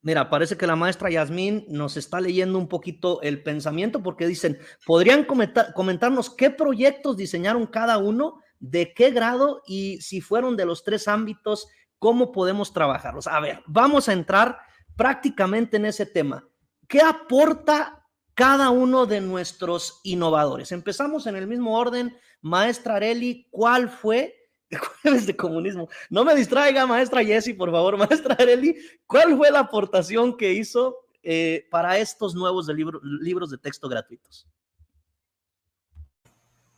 Mira, parece que la maestra Yasmín nos está leyendo un poquito el pensamiento porque dicen, ¿podrían comentarnos qué proyectos diseñaron cada uno, de qué grado y si fueron de los tres ámbitos, cómo podemos trabajarlos? A ver, vamos a entrar prácticamente en ese tema. ¿Qué aporta cada uno de nuestros innovadores? Empezamos en el mismo orden. Maestra Areli, ¿cuál fue? Jueves de comunismo. No me distraiga, maestra Jessie, por favor. Maestra Areli, ¿cuál fue la aportación que hizo para estos nuevos libros de texto gratuitos?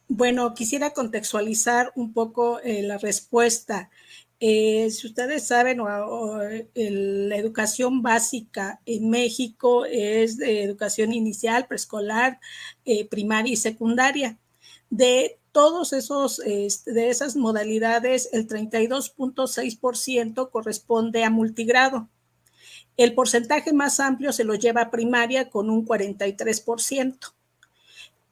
Bueno, quisiera contextualizar un poco la respuesta. Si ustedes saben, la educación básica en México es de educación inicial, preescolar, primaria y secundaria. De todos esos, de esas modalidades, el 32.6% corresponde a multigrado. El porcentaje más amplio se lo lleva a primaria con un 43%.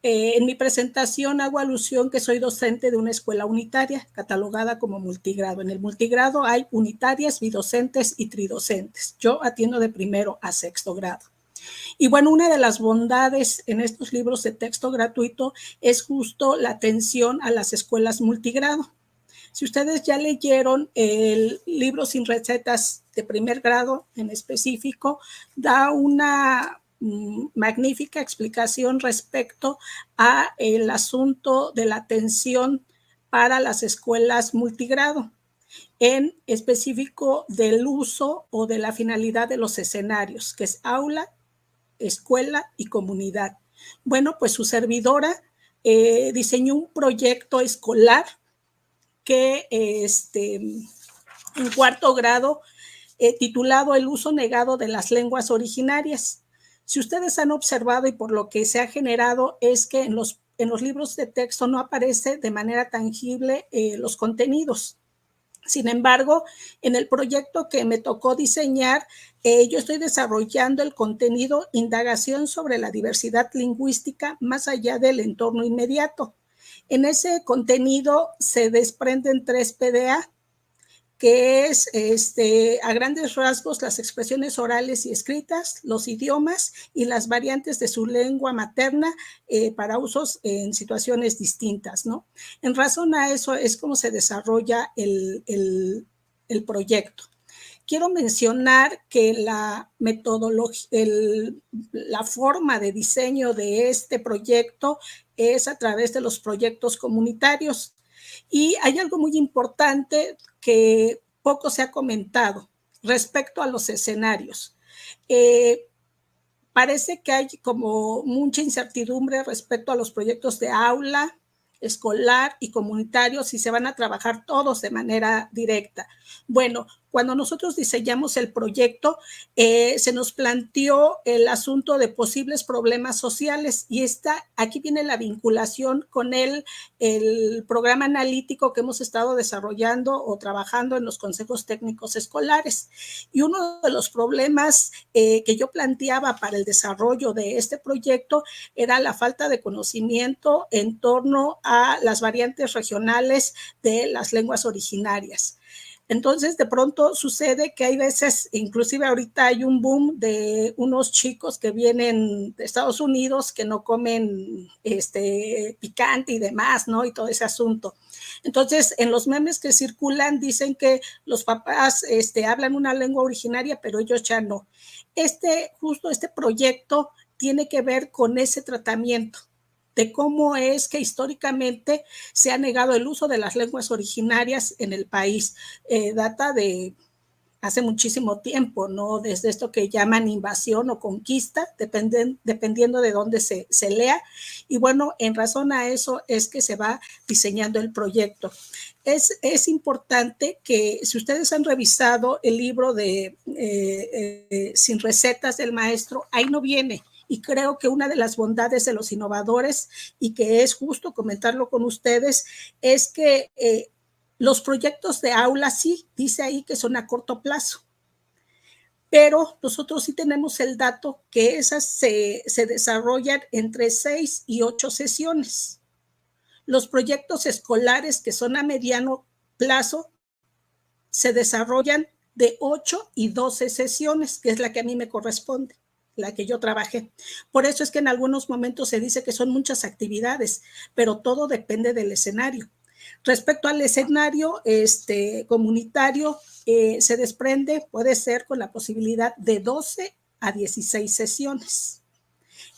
En mi presentación hago alusión que soy docente de una escuela unitaria catalogada como multigrado. En el multigrado hay unitarias, bidocentes y tridocentes. Yo atiendo de primero a sexto grado. Y bueno, una de las bondades en estos libros de texto gratuito es justo la atención a las escuelas multigrado. Si ustedes ya leyeron el libro Sin Recetas de primer grado en específico, da una magnífica explicación respecto a el asunto de la atención para las escuelas multigrado, en específico del uso o de la finalidad de los escenarios, que es aula, escuela y comunidad. Bueno, pues su servidora diseñó un proyecto escolar que en cuarto grado, titulado El uso negado de las lenguas originarias. Si ustedes han observado y por lo que se ha generado es que en los libros de texto no aparece de manera tangible los contenidos. Sin embargo, en el proyecto que me tocó diseñar, yo estoy desarrollando el contenido indagación sobre la diversidad lingüística más allá del entorno inmediato. En ese contenido se desprenden 3 PDA, que es a grandes rasgos las expresiones orales y escritas, los idiomas y las variantes de su lengua materna para usos en situaciones distintas, ¿no? En razón a eso es como se desarrolla el proyecto. Quiero mencionar que la metodología, la forma de diseño de este proyecto es a través de los proyectos comunitarios. Y hay algo muy importante que poco se ha comentado respecto a los escenarios. Parece que hay como mucha incertidumbre respecto a los proyectos de aula, escolar y comunitario, si se van a trabajar todos de manera directa. Bueno, cuando nosotros diseñamos el proyecto, se nos planteó el asunto de posibles problemas sociales y aquí viene la vinculación con el programa analítico que hemos estado desarrollando o trabajando en los consejos técnicos escolares. Y uno de los problemas que yo planteaba para el desarrollo de este proyecto era la falta de conocimiento en torno a las variantes regionales de las lenguas originarias. Entonces, de pronto sucede que hay veces, inclusive ahorita hay un boom de unos chicos que vienen de Estados Unidos que no comen picante y demás, ¿no? Y todo ese asunto. Entonces, en los memes que circulan dicen que los papás hablan una lengua originaria, pero ellos ya no. Justo este proyecto tiene que ver con ese tratamiento de cómo es que históricamente se ha negado el uso de las lenguas originarias en el país. Data de hace muchísimo tiempo, ¿no? Desde esto que llaman invasión o conquista, dependiendo de dónde se lea. Y bueno, en razón a eso es que se va diseñando el proyecto. Es importante que si ustedes han revisado el libro de Sin Recetas del maestro, ahí no viene. Y creo que una de las bondades de los innovadores, y que es justo comentarlo con ustedes, es que los proyectos de aula sí, dice ahí que son a corto plazo, pero nosotros sí tenemos el dato que esas se desarrollan entre 6 y 8 sesiones. Los proyectos escolares que son a mediano plazo se desarrollan de 8 y 12 sesiones, que es la que a mí me corresponde, la que yo trabajé. Por eso es que en algunos momentos se dice que son muchas actividades, pero todo depende del escenario. Respecto al escenario comunitario, se desprende, puede ser con la posibilidad de 12 a 16 sesiones.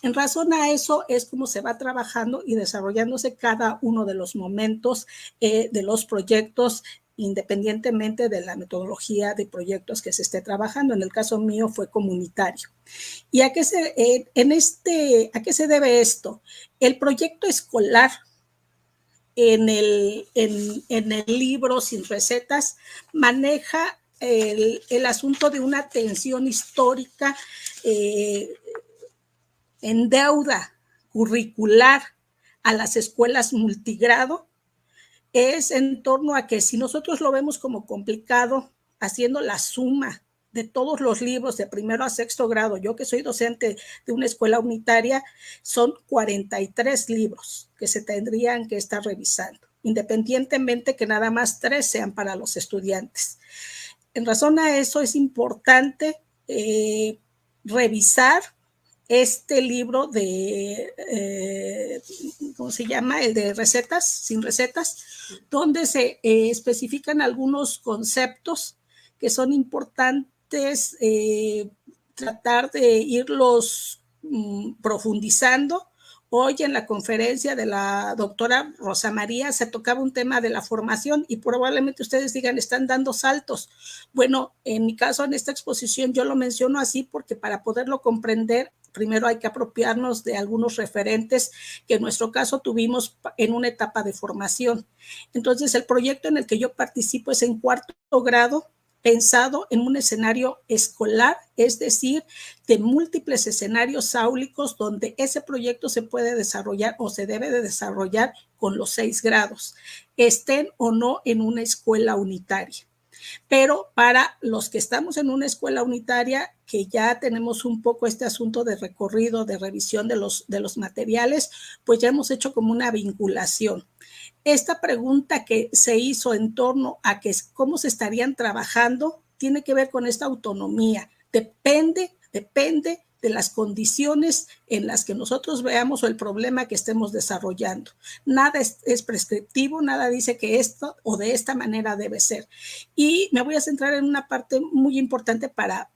En razón a eso es como se va trabajando y desarrollándose cada uno de los momentos de los proyectos, independientemente de la metodología de proyectos que se esté trabajando. En el caso mío fue comunitario. ¿Y a qué se debe esto? El proyecto escolar en el libro Sin Recetas maneja el asunto de una tensión histórica en deuda curricular a las escuelas multigrado. Es en torno a que si nosotros lo vemos como complicado, haciendo la suma de todos los libros de primero a sexto grado, yo que soy docente de una escuela unitaria, son 43 libros que se tendrían que estar revisando, independientemente que nada más 3 sean para los estudiantes. En razón a eso es importante revisar este libro de, ¿cómo se llama? El de recetas, sin recetas, donde se especifican algunos conceptos que son importantes tratar de irlos profundizando. Hoy en la conferencia de la doctora Rosa María se tocaba un tema de la formación y probablemente ustedes digan, están dando saltos. Bueno, en mi caso, en esta exposición yo lo menciono así porque para poderlo comprender, primero hay que apropiarnos de algunos referentes que en nuestro caso tuvimos en una etapa de formación. Entonces, el proyecto en el que yo participo es en cuarto grado, pensado en un escenario escolar, es decir, de múltiples escenarios áulicos donde ese proyecto se puede desarrollar o se debe de desarrollar con los 6 grados, estén o no en una escuela unitaria. Pero para los que estamos en una escuela unitaria, que ya tenemos un poco este asunto de recorrido, de revisión de los materiales, pues ya hemos hecho como una vinculación. Esta pregunta que se hizo en torno a que cómo se estarían trabajando tiene que ver con esta autonomía. Depende de las condiciones en las que nosotros veamos o el problema que estemos desarrollando. Nada es prescriptivo, nada dice que esto o de esta manera debe ser. Y me voy a centrar en una parte muy importante para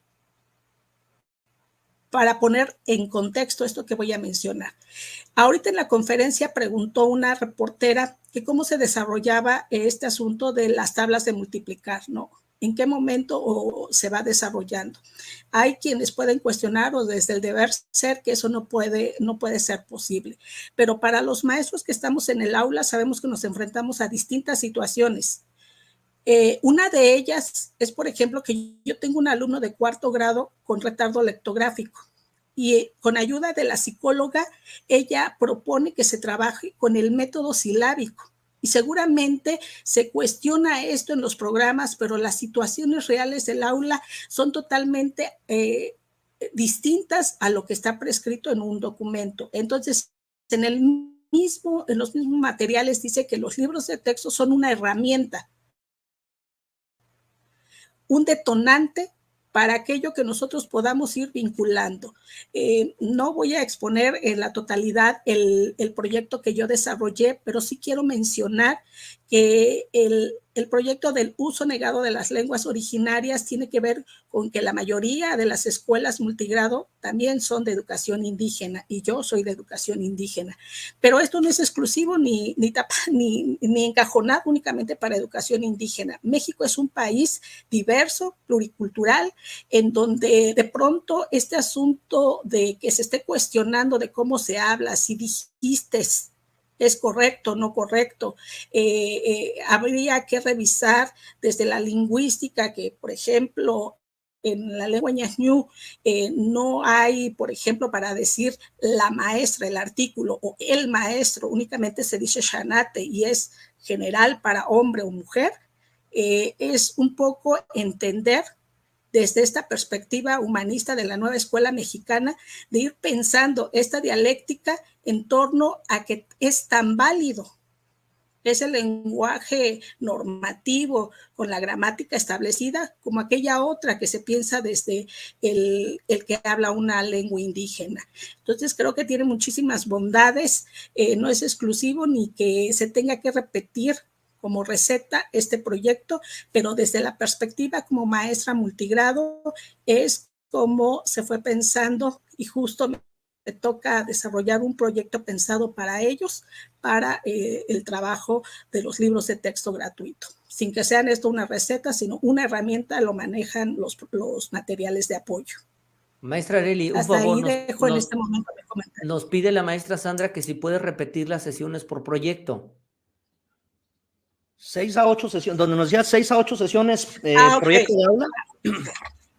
poner en contexto esto que voy a mencionar. Ahorita en la conferencia preguntó una reportera que cómo se desarrollaba este asunto de las tablas de multiplicar, ¿no? ¿En qué momento se va desarrollando? Hay quienes pueden cuestionar o desde el deber ser que eso no puede ser posible. Pero para los maestros que estamos en el aula sabemos que nos enfrentamos a distintas situaciones. Una de ellas es, por ejemplo, que yo tengo un alumno de cuarto grado con retardo lectográfico y con ayuda de la psicóloga, ella propone que se trabaje con el método silábico. Y seguramente se cuestiona esto en los programas, pero las situaciones reales del aula son totalmente distintas a lo que está prescrito en un documento. Entonces, en los mismos materiales dice que los libros de texto son una herramienta, un detonante para aquello que nosotros podamos ir vinculando. No voy a exponer en la totalidad el proyecto que yo desarrollé, pero sí quiero mencionar que el proyecto del uso negado de las lenguas originarias tiene que ver con que la mayoría de las escuelas multigrado también son de educación indígena y yo soy de educación indígena. Pero esto no es exclusivo ni encajonado únicamente para educación indígena. México es un país diverso, pluricultural, en donde de pronto este asunto de que se esté cuestionando de cómo se habla, si dijiste es correcto o no correcto, habría que revisar desde la lingüística que, por ejemplo, en la lengua ñañú no hay, por ejemplo, para decir la maestra, el artículo o el maestro, únicamente se dice shanate y es general para hombre o mujer. Es un poco entender desde esta perspectiva humanista de la nueva escuela mexicana, de ir pensando esta dialéctica en torno a que es tan válido es el lenguaje normativo con la gramática establecida, como aquella otra que se piensa desde el que habla una lengua indígena. Entonces creo que tiene muchísimas bondades, no es exclusivo ni que se tenga que repetir como receta este proyecto, pero desde la perspectiva como maestra multigrado es como se fue pensando, y justo me toca desarrollar un proyecto pensado para ellos, para el trabajo de los libros de texto gratuito. Sin que sean esto una receta, sino una herramienta, lo manejan los materiales de apoyo. Maestra Arely, un Hasta favor, ahí dejo en este momento de comentario. nos pide la maestra Sandra que si puede repetir las sesiones por proyecto. 6 a 8 sesiones, donde nos decía 6 a 8 sesiones, Okay. proyecto de aula.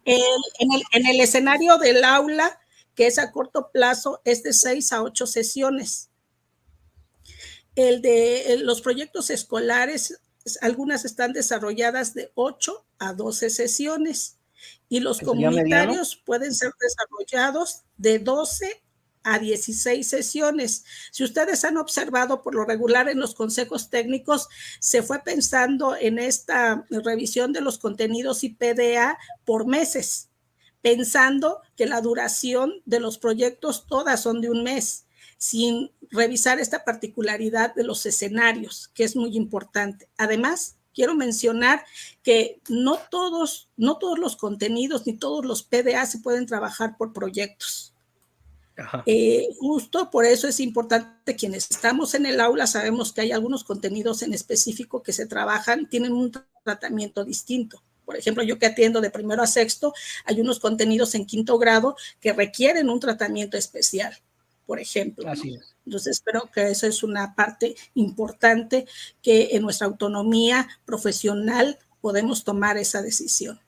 En el escenario del aula, que es a corto plazo, es de 6 a 8 sesiones. El de los proyectos escolares, algunas están desarrolladas de 8 a 12 sesiones y los comunitarios pueden ser desarrollados de 12 a 16 sesiones. Si ustedes han observado, por lo regular en los consejos técnicos se fue pensando en esta revisión de los contenidos y PDA por meses, pensando que la duración de los proyectos todas son de un mes, sin revisar esta particularidad de los escenarios, que es muy importante. Además, quiero mencionar que no todos los contenidos ni todos los PDA se pueden trabajar por proyectos. Justo por eso es importante, quienes estamos en el aula sabemos que hay algunos contenidos en específico que se trabajan, tienen un tratamiento distinto. Por ejemplo, yo que atiendo de primero a sexto, hay unos contenidos en quinto grado que requieren un tratamiento especial, por ejemplo. Así es. Entonces, creo que eso es una parte importante que en nuestra autonomía profesional podemos tomar esa decisión.